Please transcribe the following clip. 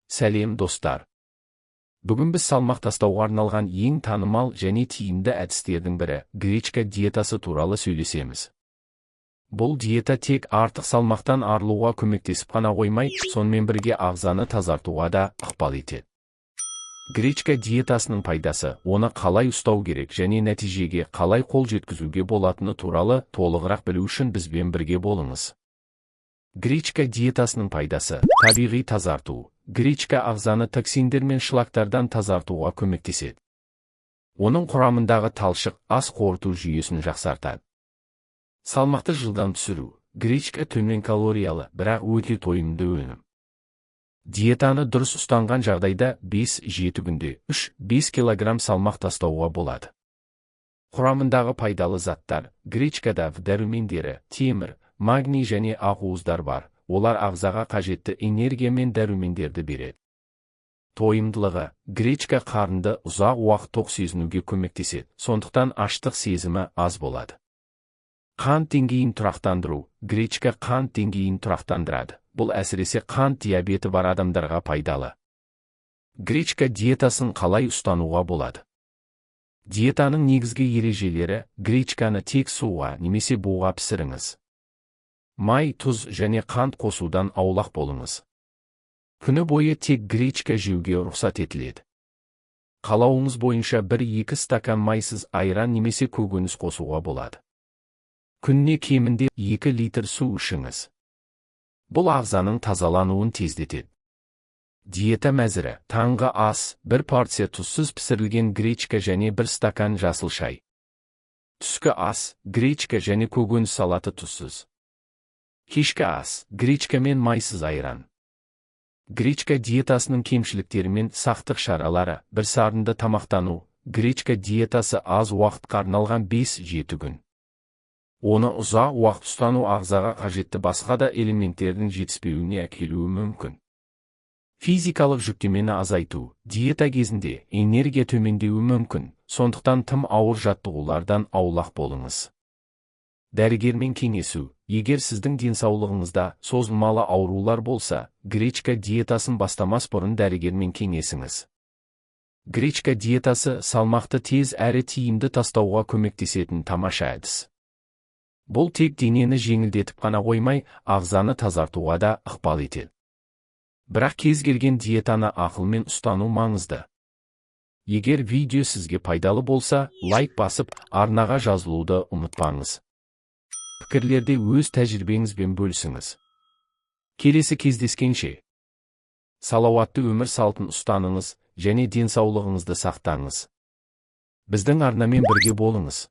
Сәлем достар. Бүгін біз салмақ тастауға арналған ең танымал және тиімді әдістердің бірі гречка диетасы туралы сөйлесеміз. Бұл диета тек артық салмақтан арылуға көмектесіп қана қоймай, сонымен бірге ағзаны тазартуға да ықпал етеді. Гречка диетасының пайдасы, оны қалай ұстау керек және нәтижеге қалай қол жеткізуге болатыны туралы толығырақ білу үшін бізбен бірге болыңыз. Гречка диетасының пайдасы, табиғи тазарту. Гречка ағзаны токсиндер мен шлактардан тазартуға көмектеседі. Оның құрамындағы талшық ас қорыту жүйесін жақсартады. Салмақты жылдам түсіру. Гречка төмен калориялы, бірақ өте тойымды өнім. Диетаны дұрыс ұстанған жағдайда 5-7 күнде 3-5 кг салмақ тастауға болады. Құрамындағы пайдалы заттар. Гречкада дәрумендері, темір, магний және ақуыздар бар. Олар ағзаға қажетті энергия мен дәрумендерді береді. Тойымдылығы. Гречка қарынды ұзақ уақыт тоқ сезінуге көмектеседі, сондықтан аштық сезімі аз болады. Қант деңгейін тұрақтандыру. Гречка қант деңгейін тұрақтандырады. Бұл әсіресе қант диабеті бар адамдарға пайдалы. Гречка диетасын қалай ұстануға болады? Диетаның негізгі ережелері: гречканы тек суға немесе буға пісіріңіз. Май, тұз және қант қосудан аулақ болыңыз. Күні бойы тек гречка жеуге рұқсат етіледі. Қалауыңыз бойынша 1-2 стакан майсыз айран немесе көкөніс қосуға болады. Күніне кемінде 2 литр су ішіңіз. Бұл ағзаның тазалануын тездетеді. Диета мәзірі: таңғы ас, 1 порция тұзсыз пісірілген гречка және 1 стакан жасыл шай. Түскі ас, гречка және көкөніс салаты тұзсыз. Кешкі ас, гречка мен майсыз айран. Гречка диетасының кемшіліктері мен сақтық шаралары: бір сарынды тамақтану. Гречка диетасы аз уақытқа арналған 5-7 күн. Оны ұзақ уақыт ұстану ағзаға қажетті басқа да элементтердің жетіспеуіне әкелуі мүмкін. Физикалық жүктемені азайту. Диета кезінде энергия төмендеуі мүмкін, сондықтан тым ауыр жаттығулардан аулақ болыңыз. Дәрігермен кеңесу. Егер сіздің денсаулығыңызда созылмалы аурулар болса, гречка диетасын бастамас бұрын дәрігермен кеңесіңіз. Гречка диетасы салмақты тез әрі тиімді тастауға көмектесетін тамаша әдіс. Бұл тек денені жеңілдетіп қана қоймай, ағзаны тазартуға да ықпал етеді. Бірақ кез келген диетаны ақылмен ұстану маңызды. Егер видео сізге пайдалы болса, лайк басып, арнаға жазылуды ұмытпаңыз. Пікірлерде өз тәжірибеңізбен бөлісіңіз. Келесі кездескенше, салауатты өмір салтын ұстаныңыз және денсаулығыңызды сақтаңыз. Біздің арнамен бірге болыңыз.